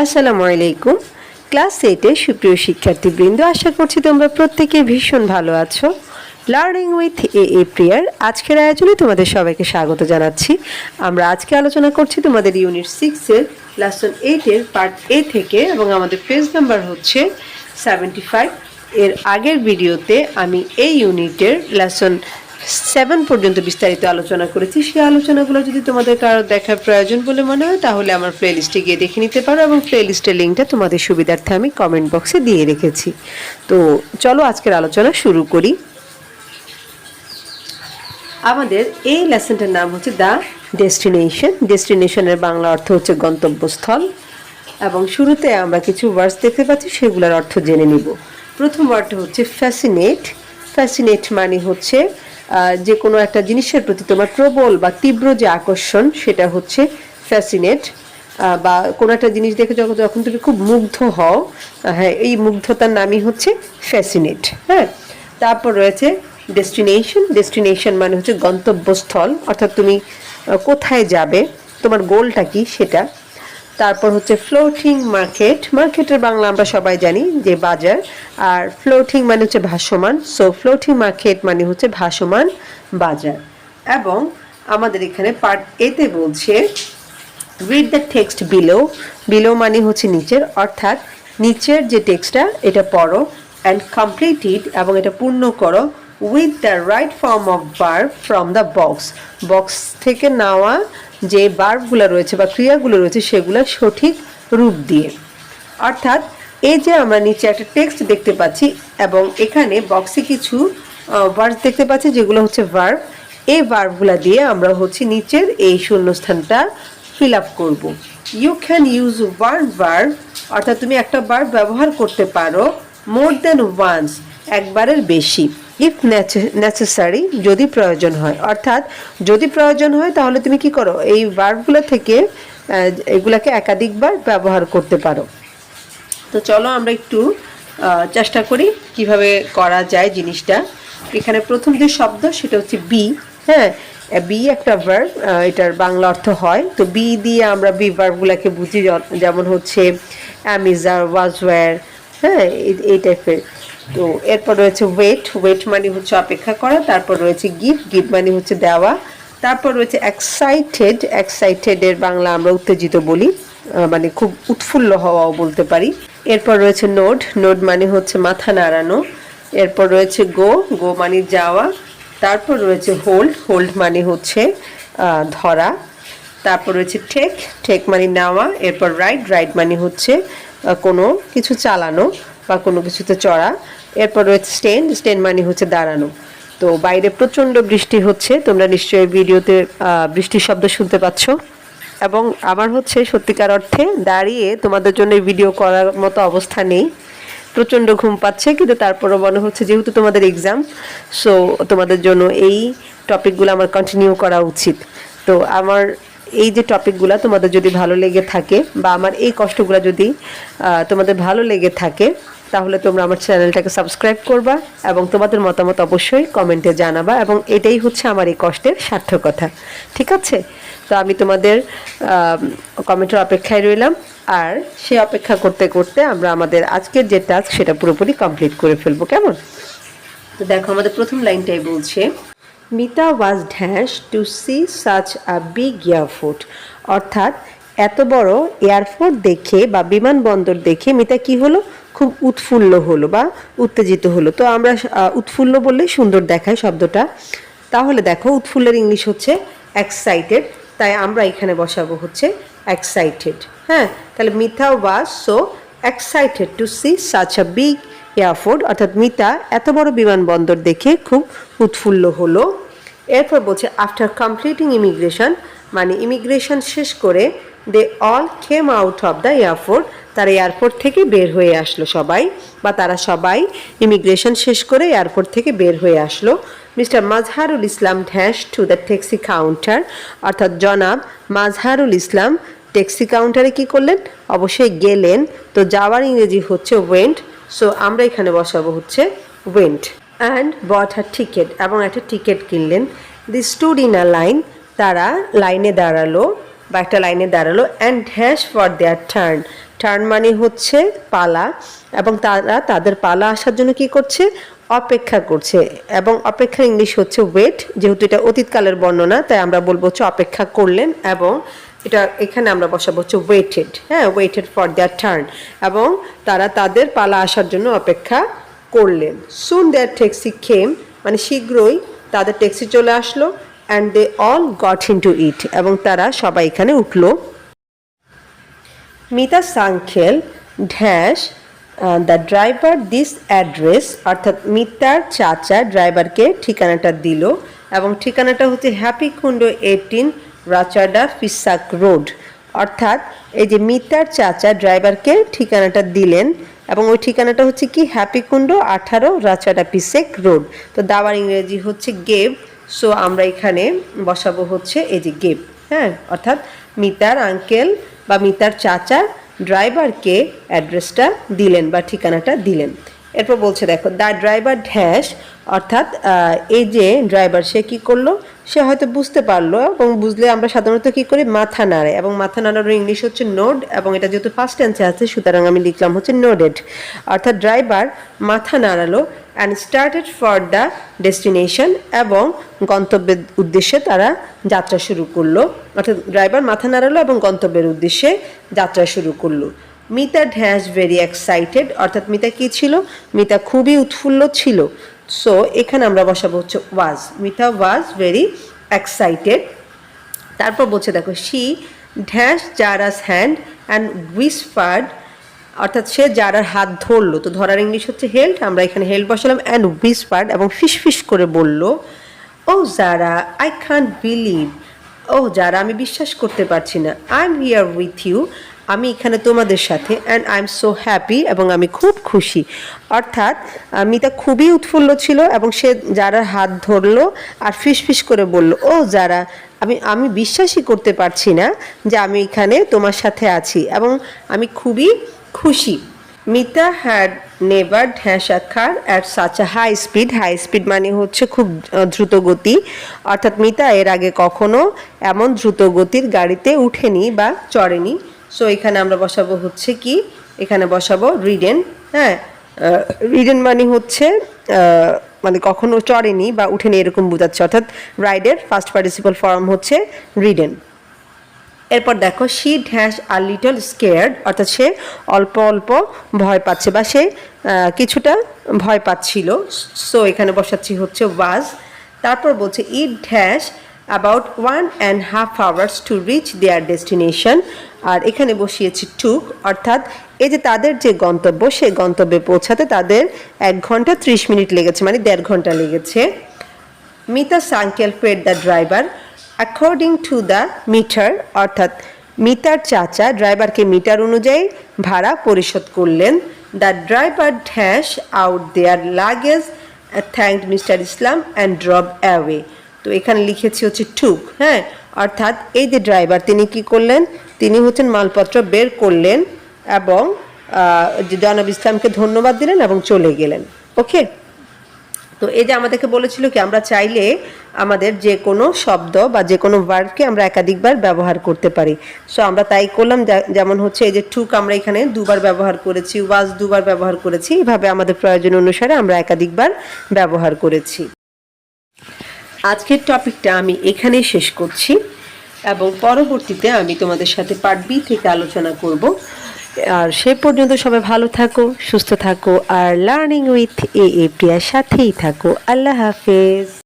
আসসালামু আলাইকুম। ক্লাস 8 এর সুপ্রিয় শিক্ষার্থীবৃন্দ, আশা করছি তোমরা প্রত্যেকে ভীষণ ভালো আছো। লার্নিং উইথ এ প্রিয়ার আজকের আয়োজনে তোমাদের সবাইকে স্বাগত জানাচ্ছি। আমরা আজকে আলোচনা করছি তোমাদের ইউনিট 6 এর লেসন 8 এর পার্ট এ থেকে, এবং আমাদের পেজ নাম্বার হচ্ছে 75। এর আগের ভিডিওতে আমি এই ইউনিটের লেসন 7 পর্যন্ত বিস্তারিত আলোচনা করেছি। সেই আলোচনাগুলো যদি তোমাদের কারো দেখার প্রয়োজন বলে মনে হয় তাহলে আমার প্লেলিস্টে গিয়ে দেখে নিতে পারো, এবং প্লেলিস্টের লিঙ্কটা তোমাদের সুবিধার্থে আমি কমেন্ট বক্সে দিয়ে রেখেছি। তো চলো আজকের আলোচনা শুরু করি। আমাদের এই লেসনটার নাম হচ্ছে দ্য ডেস্টিনেশন। ডেস্টিনেশনের বাংলা অর্থ হচ্ছে গন্তব্যস্থল, এবং শুরুতে আমরা কিছু ওয়ার্ডস দেখতে পাচ্ছি, সেগুলোর অর্থ জেনে নিব। প্রথম ওয়ার্ডটা হচ্ছে ফ্যাসিনেট। ফ্যাসিনেট মানে হচ্ছে যে কোনো একটা জিনিসের প্রতি তোমার প্রবল বা তীব্র যে আকর্ষণ, সেটা হচ্ছে ফ্যাসিনেট। বা কোনো একটা জিনিস দেখে যখন তুমি খুব মুগ্ধ হও, হ্যাঁ, এই মুগ্ধতার নামই হচ্ছে ফ্যাসিনেট। হ্যাঁ, তারপর রয়েছে ডেস্টিনেশন। ডেস্টিনেশন মানে হচ্ছে গন্তব্যস্থল, অর্থাৎ তুমি কোথায় যাবে, তোমার গোলটা কি সেটা। তারপর হচ্ছে ফ্লোটিং মার্কেট। মার্কেটের বাংলা আমরা সবাই জানি যে বাজার, আর ফ্লোটিং মানে হচ্ছে ভাসমান। সো ফ্লোটিং মার্কেট মানে হচ্ছে ভাসমান বাজার। এবং আমাদের এখানে পার্ট এতে বলছে read the text below. Below মানে হচ্ছে নিচের, অর্থাৎ নিচের যে টেক্সটটা এটা পড়ো, অ্যান্ড কমপ্লিট ইট, এবং এটা পূর্ণ করো with the right form of verb from the box. Box থেকে নেওয়া যে ভার্বগুলো রয়েছে বা ক্রিয়াগুলো রয়েছে সেগুলো সঠিক রূপ দিয়ে। অর্থাৎ এই যে আমরা নিচে একটা টেক্সট দেখতে পাচ্ছি, এবং এখানে বক্সে কিছু ওয়ার্ড দেখতে পাচ্ছি যেগুলো হচ্ছে ভার্ব। এই ভার্বগুলো দিয়ে আমরা হচ্ছে নিচের এই শূন্যস্থানটা ফিল আপ করবো। You can use one verb, অর্থাৎ তুমি একটা ভার্ব ব্যবহার করতে পারো মোর দেন ওয়ান্স, একবারের বেশি। ইফ নেসেসারি, যদি প্রয়োজন হয়। অর্থাৎ যদি প্রয়োজন হয় তাহলে তুমি কি করো, এই ভার্বগুলো থেকে এগুলাকে একাধিকবার ব্যবহার করতে পারো। তো চলো আমরা একটু চেষ্টা করি কিভাবে করা যায় জিনিসটা। এখানে প্রথম যে শব্দ সেটা হচ্ছে বি। হ্যাঁ, বি একটা ভার্ব, এটার বাংলা অর্থ হয়। তো বি দিয়ে আমরা বি ভার্বগুলোকে বুঝি, যেমন হচ্ছে অ্যামিজার, ওয়াজ ওয়্যার, হ্যাঁ, এই টাইপের। তো এরপর রয়েছে ওয়েট। ওয়েট মানে হচ্ছে অপেক্ষা করা। তারপর রয়েছে গিভ। গিভ মানে হচ্ছে দেওয়া। তারপর রয়েছে এক্সাইটেড। এক্সাইটেডের বাংলা আমরা উত্তেজিত বলি, মানে খুব উৎফুল্ল হওয়াও বলতে পারি। এরপর রয়েছে নোড। নোড মানে হচ্ছে মাথা নাড়ানো। এরপর রয়েছে গো। গো মানে যাওয়া। তারপর রয়েছে হোল্ড। হোল্ড মানে হচ্ছে ধরা। তারপর রয়েছে টেক। টেক মানে নেওয়া। এরপর রাইড। রাইড মানে হচ্ছে কোনো কিছু চালানো বা কোনো কিছুতে চড়া। এরপর রয়েছে স্ট্যান্ড। স্ট্যান্ড মানে হচ্ছে দাঁড়ানো। তো বাইরে প্রচণ্ড বৃষ্টি হচ্ছে, তোমরা নিশ্চয়ই ভিডিওতে বৃষ্টির শব্দ শুনতে পাচ্ছ। এবং আমার হচ্ছে সত্যিকার অর্থে দাঁড়িয়ে তোমাদের জন্য ভিডিও করার মতো অবস্থা নেই, প্রচণ্ড ঘুম পাচ্ছে, কিন্তু তারপরও মনে হচ্ছে যেহেতু তোমাদের এক্সাম, সো তোমাদের জন্য এই টপিকগুলো আমার কন্টিনিউ করা উচিত। তো আমার এই যে টপিকগুলো তোমাদের যদি ভালো লেগে থাকে, বা আমার এই কষ্টগুলো যদি তোমাদের ভালো লেগে থাকে, তাহলে তোমরা আমার চ্যানেলটাকে সাবস্ক্রাইব করবা, এবং তোমাদের মতামত অবশ্যই কমেন্টে জানাবা, এবং এটাই হচ্ছে আমার এই কষ্টের সার্থকতা। ঠিক আছে? তো আমি তোমাদের কমেন্টের অপেক্ষায় রইলাম, আর সে অপেক্ষা করতে করতে আমরা আমাদের আজকের যে টাস্ক সেটা পুরোপুরি কমপ্লিট করে ফেলবো। কেমন? তো দেখো, আমাদের প্রথম লাইনটাই বলছে Mita was dash to see such a big airport. অর্থাৎ এত বড় এয়ারপোর্ট দেখে বা বিমানবন্দর দেখে মিতা কি হলো, খুব উৎফুল্ল হলো বা উত্তেজিত হলো। তো আমরা উৎফুল্ল বললে সুন্দর দেখায় শব্দটা। তাহলে দেখো, উৎফুল্লের ইংলিশ হচ্ছে এক্সাইটেড, তাই আমরা এখানে বসাবো হচ্ছে এক্সাইটেড। হ্যাঁ, তাহলে Mita was so excited to see such a big airport, অর্থাৎ মিতা এত বড় বিমানবন্দর দেখে খুব উৎফুল্ল হলো। এরপর বলছে আফটার কমপ্লিটিং ইমিগ্রেশন, মানে ইমিগ্রেশন শেষ করে they all came out of the airport, তারা এয়ারপোর্ট থেকে বের হয়ে আসলো সবাই, বা তারা সবাই ইমিগ্রেশন শেষ করে এয়ারপোর্ট থেকে বের হয়ে আসলো। Mister Mazharul Islam dash to the taxi counter, অর্থাৎ জনাব মাজহারুল ইসলাম ট্যাক্সি কাউন্টারে কি করলেন, অবশ্যই গেলেন। তো যাওয়ার ইংরেজি হচ্ছে ওয়েন্ট, সো আমরা এখানে বসাবো হচ্ছে went. And bought a ticket, এবং একটা টিকিট কিনলেন। They stood in a line, তারা লাইনে দাঁড়ালো বা একটা লাইনে দাঁড়ালো। And dash for their turn, turn মানে হচ্ছে পালা, এবং তারা তাদের পালা আসার জন্য কি করছে, অপেক্ষা করছে। এবং অপেক্ষার ইংলিশ হচ্ছে ওয়েট, যেহেতু এটা অতীতকালের বর্ণনা তাই আমরা বলবো হচ্ছে অপেক্ষা করলেন, এবং এটা এখানে আমরা বসাবো হচ্ছে ওয়েটেড, হ্যাঁ, ওয়েটেড ফর দেয়ার টার্ন, এবং তারা তাদের পালা আসার জন্য অপেক্ষা করলেন। সুন দেয়ার ট্যাক্সি কেম, মানে শীঘ্রই তাদের ট্যাক্সি চলে আসলো, and they all got into it, এবং তারা সবাই এখানে উঠলো। মিতা's uncle dash the driver this address, অর্থাৎ মিতার চাচা ড্রাইভারকে ঠিকানাটা দিল, এবং ঠিকানাটা হচ্ছে হ্যাপি কুণ্ড 18 রাচাডা ফিসাক রোড। অর্থাৎ এই যে মিতার চাচা ড্রাইভারকে ঠিকানাটা দিলেন, এবং ওই ঠিকানাটা হচ্ছে কি হ্যাপি কুণ্ড 18 রাচাডা পিসেক রোড। তো দাওয়ার ইংরেজি হচ্ছে গেভ, সো আমরা এখানে বসাবো হচ্ছে এই যে গেভ, হ্যাঁ, অর্থাৎ মিতার আঙ্কেল বা মিতার চাচা ড্রাইভারকে অ্যাড্রেসটা দিলেন বা ঠিকানাটা দিলেন। এরপর বলছে দেখো দ্য ড্রাইভার ড্যাশ, অর্থাৎ এই যে ড্রাইভার সে কি করলো, সে হয়তো বুঝতে পারলো, এবং বুঝলে আমরা সাধারণত কি করি, মাথা নাড়ে, এবং মাথা নাড়ানোর ইংলিশ হচ্ছে নোড, এবং এটা যেহেতু ফার্স্ট টেন্সে আছে সুতরাং আমি লিখলাম হচ্ছে নোডেড। অর্থাৎ ড্রাইভার মাথা নাড়ালো and started for the destination, এবং গন্তব্যের উদ্দেশ্যে তারা যাত্রা শুরু করলো। অর্থাৎ ড্রাইভার মাথা নাড়ালো এবং গন্তব্যের উদ্দেশ্যে যাত্রা শুরু করলো। মিতা ড্যাশ ভেরি এক্সাইটেড, অর্থাৎ মিতা কি ছিল, মিতা খুবই উৎফুল্ল ছিল। সো এখানে আমরা বসাবো হচ্ছে ওয়াজ, মিতা ওয়াজ ভেরি এক্সাইটেড। তারপর বলছে দেখো শি ড্যাশ জারাস হ্যান্ড অ্যান্ড উইসপার্ড, অর্থাৎ সে জারার হাত ধরলো, তো ধরার ইংলিশ হচ্ছে হেল্ড, আমরা এখানে হেল্ড বসালাম, অ্যান্ড উইসপার্ড, এবং ফিস করে বলল, oh Zara I can't believe, ও যারা আমি বিশ্বাস করতে পারছি না, I am here with you, আমি এখানে তোমাদের সাথে, and I am so happy, এবং আমি খুব খুশি। অর্থাৎ মিতা খুবই উৎফুল্ল ছিল, এবং সে যারা হাত ধরলো আর ফিস করে বলল, ও যারা আমি বিশ্বাসই করতে পারছি না যে আমি এখানে তোমার সাথে আছি, এবং আমি খুবই খুশি। মিতা হ্যাড নেভার ঢ্যাঁসাক্ষার at such a high speed, high speed মানে হচ্ছে খুব দ্রুত গতি, অর্থাৎ মিতা এর আগে কখনো এমন দ্রুত গতির গাড়িতে উঠেনি বা চড়েনি। সো এখানে আমরা বসাবো হচ্ছে কি, এখানে বসাবো রিডেন, হ্যাঁ, রিডেন মানে হচ্ছে মানে কখনো চড়েনি বা উঠেনি এরকম বোঝাচ্ছে, অর্থাৎ রাইডের ফার্স্ট পার্টিসিপাল ফর্ম হচ্ছে রিডেন। এরপর দেখো she dash are little scared, অর্থাৎ সে অল্প অল্প ভয় পাচ্ছে বা সে কিছুটা ভয় পাচ্ছিল। সো এখানে বসাচ্ছি হচ্ছে ওয়াজ। তারপর বলছে it dash about 1.5 hours to reach their destination, আর এখানে বসিয়েছি টুক, অর্থাৎ এই যে তাদের যে গন্তব্য সেই গন্তব্যে পৌঁছাতে তাদের 1 ঘন্টা 30 মিনিট লেগেছে, মানে 1.5 ঘন্টা লেগেছে। মিতা's uncle paid the driver according to the meter, অর্থাৎ মিটার চাচা ড্রাইভারকে মিটার অনুযায়ী ভাড়া পরিশোধ করলেন। The driver dash out their luggage thanked mister Islam and drop away, তো এখানে লিখেছি হচ্ছে টুক, হ্যাঁ, অর্থাৎ এই যে ড্রাইভার তিনি কি করলেন, তিনি হচ্ছেন মালপত্র বের করলেন এবং জনাব ইসলামকে ধন্যবাদ দিলেন এবং চলে গেলেন। ওকে, তো এই যে আমাদেরকে বলেছিল কি আমরা চাইলে আমাদের যে কোনো শব্দ বা যে কোনো ভার্বকে আমরা একাধিকবার ব্যবহার করতে পারি। সো আমরা তাই করলাম, যেমন হচ্ছে এই যে টুক আমরা এখানে 2 বার ব্যবহার করেছি, ওয়াজ 2 বার ব্যবহার করেছি, এইভাবে আমাদের প্রয়োজন অনুসারে আমরা একাধিকবার ব্যবহার করেছি। আজকের টপিকটা আমি এখানেই শেষ করছি, এবং পরবর্তীতে আমি তোমাদের সাথে পার্ট বি থেকে আলোচনা করব। আর সে পর্যন্ত সবাই ভালো থাকো, সুস্থ থাকো, আর লার্নিং উইথ এ প্রিয়ার সাথেই থাকো। আল্লাহ হাফেজ।